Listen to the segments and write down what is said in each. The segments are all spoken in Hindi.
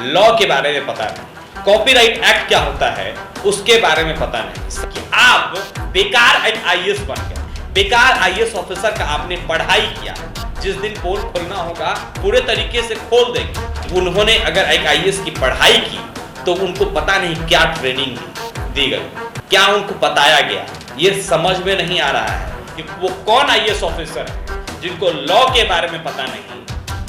लॉ के बारे में पता नहीं, कॉपीराइट एक्ट क्या होता है उसके बारे में पता नहीं, कि आप बेकार एक आईएएस बन गए, बेकार आईएएस ऑफिसर का आपने पढ़ाई किया, जिस दिन पोल खोलना होगा पूरे तरीके से खोल देंगे। उन्होंने अगर एक आईएएस की पढ़ाई की तो उनको पता नहीं क्या ट्रेनिंग दी गई, क्या उनको बताया गया, ये समझ में नहीं आ रहा है कि वो कौन आईएएस ऑफिसर है जिनको लॉ के बारे में पता नहीं,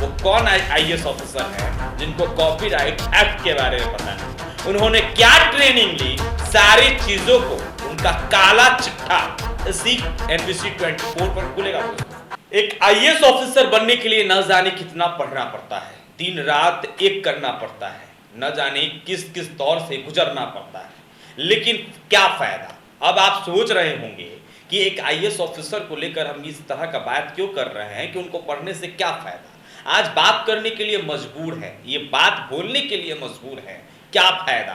वो कौन आईएएस ऑफिसर है जिनको कॉपीराइट एक्ट के बारे में पता नहीं, उन्होंने क्या ट्रेनिंग ली, सारी चीजों को उनका काला चिट्ठा इसी एनबीसी 24 पर खुलेगा दोस्तों। एक आईएएस ऑफिसर बनने के लिए न जाने कितना पढ़ना पड़ता है, दिन रात एक करना पड़ता है, न जाने किस किस दौर से गुजरना पड़ता है, लेकिन क्या फायदा। अब आप सोच रहे होंगे कि एक आईएएस ऑफिसर को लेकर हम इस तरह का बात क्यों कर रहे हैं कि उनको पढ़ने से क्या फायदा। आज बात करने के लिए मजबूर है, ये बात बोलने के लिए मजबूर है, क्या फायदा,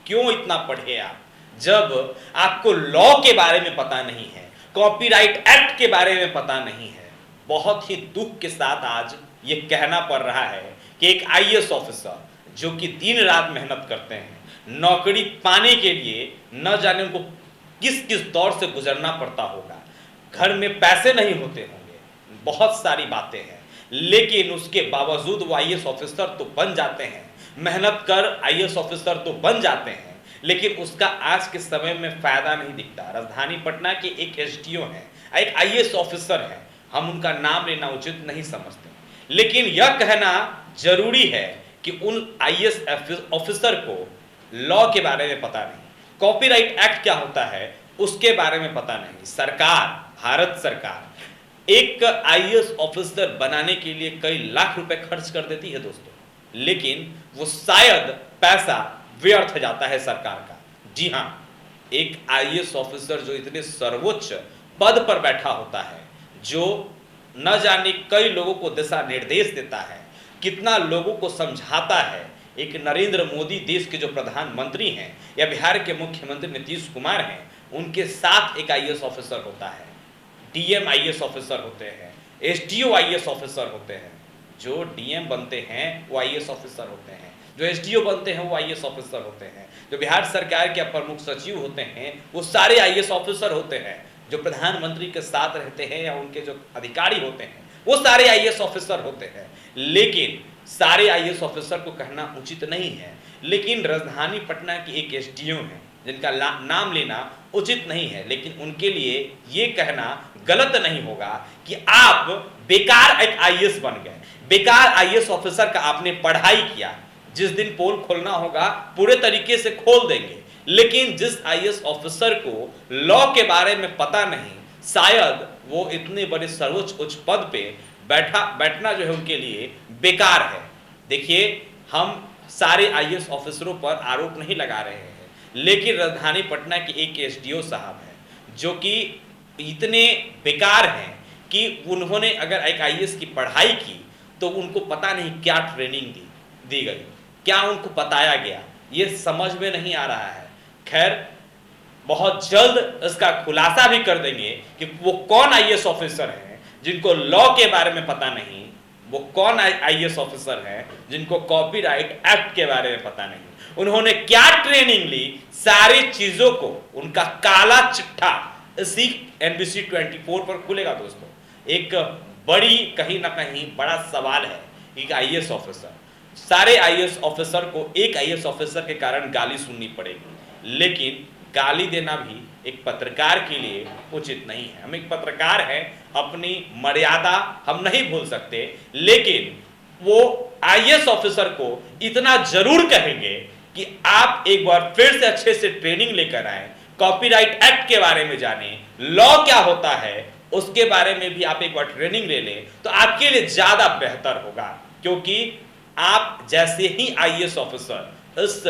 क्यों इतना पढ़े आप, जब आपको लॉ के बारे में पता नहीं है, कॉपीराइट एक्ट के बारे में पता नहीं है। बहुत ही दुख के साथ आज ये कहना पड़ रहा है कि एक आईएएस ऑफिसर जो कि दिन रात मेहनत करते हैं, नौकरी पाने के लिए न जाने उनको किस किस दौर से गुजरना पड़ता होगा, घर में पैसे नहीं होते होंगे, बहुत सारी बातें हैं, लेकिन उसके बावजूद वो आईएएस ऑफिसर तो बन जाते हैं, मेहनत कर आईएएस ऑफिसर तो बन जाते हैं, लेकिन उसका आज के समय में फायदा नहीं दिखता। राजधानी पटना के एक एसडीओ हैं, एक आईएएस ऑफिसर हैं, हम उनका नाम लेना उचित नहीं समझते, लेकिन यह कहना जरूरी है कि उन आईएएस ऑफिसर को लॉ के बारे में पता नहीं, कॉपीराइट एक्ट क्या होता है उसके बारे में पता नहीं। सरकार, भारत सरकार एक आईएएस ऑफिसर बनाने के लिए कई लाख रुपए खर्च कर देती है दोस्तों, लेकिन वो शायद पैसा व्यर्थ जाता है सरकार का। जी हां, एक आईएएस ऑफिसर जो इतने सर्वोच्च पद पर बैठा होता है, जो न जाने कई लोगों को दिशा निर्देश देता है, कितना लोगों को समझाता है, एक नरेंद्र मोदी देश के जो प्रधानमंत्री हैं या बिहार के मुख्यमंत्री नीतीश कुमार हैं, उनके साथ एक आईएएस ऑफिसर होता है, डीएम आईएएस ऑफिसर होते हैं, एसडीओ आईएएस ऑफिसर होते हैं, जो डीएम बनते हैं वो आईएएस ऑफिसर होते हैं, जो एसडीओ बनते हैं वो आईएएस ऑफिसर होते हैं, जो बिहार सरकार के प्रमुख सचिव होते हैं वो सारे आईएएस ऑफिसर होते हैं, जो प्रधानमंत्री के साथ रहते हैं या उनके जो अधिकारी होते हैं वो सारे आईएएस ऑफिसर होते हैं। लेकिन सारे आईएएस ऑफिसर को कहना उचित नहीं है, लेकिन राजधानी पटना की एक एसडीओ है जिनका नाम लेना उचित नहीं है, लेकिन उनके लिए ये कहना गलत नहीं होगा कि आप बेकार एक आईएएस बन गए, बेकार आईएएस ऑफिसर का आपने पढ़ाई किया, जिस दिन पोल खोलना होगा पूरे तरीके से खोल देंगे, लेकिन जिस आईएएस ऑफिसर को लॉ के बारे में पता नहीं, शायद वो इतने बड़े सर्वोच्च उच्च पद पे बैठना जो है उनके लिए बेकार है। देखिए, हम सारे आईएएस ऑफिसरों पर आरोप नहीं लगा रहे हैं, लेकिन राजधानी पटना के एक एसडीओ साहब हैं जो कि इतने बेकार हैं कि उन्होंने अगर एक आईएएस की पढ़ाई की तो उनको पता नहीं क्या ट्रेनिंग दी गई, क्या उनको बताया गया, ये समझ में नहीं आ रहा है। खैर, बहुत जल्द इसका खुलासा भी कर देंगे कि वो कौन आईएएस ऑफिसर हैं जिनको लॉ के बारे में पता नहीं, वो कौन आईएएस ऑफिसर हैं जिनको कॉपीराइट एक्ट के बारे में पता नहीं, उन्होंने क्या ट्रेनिंग ली, सारी चीजों को उनका काला चिट्ठा इसी एनबीसी 24 पर खुलेगा दोस्तों। एक बड़ी कहीं ना कहीं बड़ा सवाल है कि आईएएस ऑफिसर, सारे आईएएस ऑफिसर को एक आईएएस ऑफिसर के कारण गाली सुननी पड़ेगी, लेकिन गाली देना भी एक पत्रकार के लिए उचित नहीं है। हम एक पत्रकार हैं, अपनी मर्यादा हम नहीं भूल सकते, लेकिन वो आईएएस ऑफिसर को इतना जरूर कहेंगे कि आप एक बार फिर से अच्छे से ट्रेनिंग लेकर आए, कॉपीराइट एक्ट के बारे में जाने, लॉ क्या होता है उसके बारे में भी आप एक बार ट्रेनिंग ले लें तो आपके लिए ज्यादा बेहतर होगा, क्योंकि आप जैसे ही आईएएस ऑफिसर इस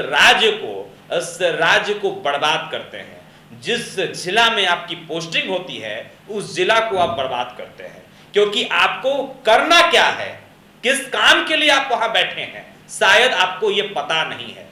राज्य को बर्बाद करते हैं, जिस जिला में आपकी पोस्टिंग होती है उस जिला को आप बर्बाद करते हैं, क्योंकि आपको करना क्या है, किस काम के लिए आप वहां बैठे हैं, शायद आपको ये पता नहीं है।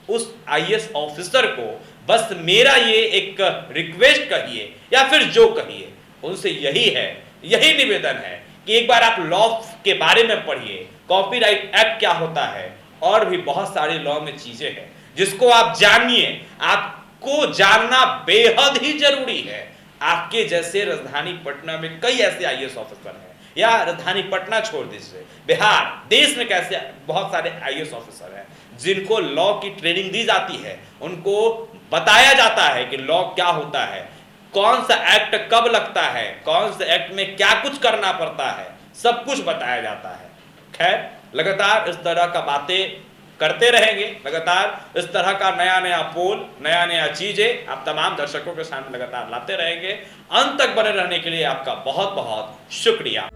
उस आईएएस ऑफिसर को बस मेरा ये एक रिक्वेस्ट कहिए या फिर जो कहिए, उनसे यही निवेदन है कि एक बार आप लॉ के बारे में पढ़िए, कॉपीराइट एक्ट क्या होता है और भी बहुत सारी लॉ में चीजें हैं जिसको आप जानिए। आपको जानना बेहद ही जरूरी है। आपके जैसे राजधानी पटना में कई ऐसे आईएएस ऑफिसर हैं, या राजधानी पटना छोड़ दीजिए, बिहार देश में कैसे बहुत सारे आईएएस ऑफिसर हैं जिनको लॉ की ट्रेनिंग दी जाती है। उनको बताया जाता है कि लॉ क्या होता है, कौन सा एक्ट कब लगता है, कौन से एक्ट में क्या कुछ करना पड़ता है, सब कुछ बताया जाता है। खैर, लगातार इस तरह का बातें करते रहेंगे, लगातार इस तरह का नया नया पोल, नया नया चीजें आप तमाम दर्शकों के सामने लगातार लाते रहेंगे। अंत तक बने रहने के लिए आपका बहुत बहुत शुक्रिया।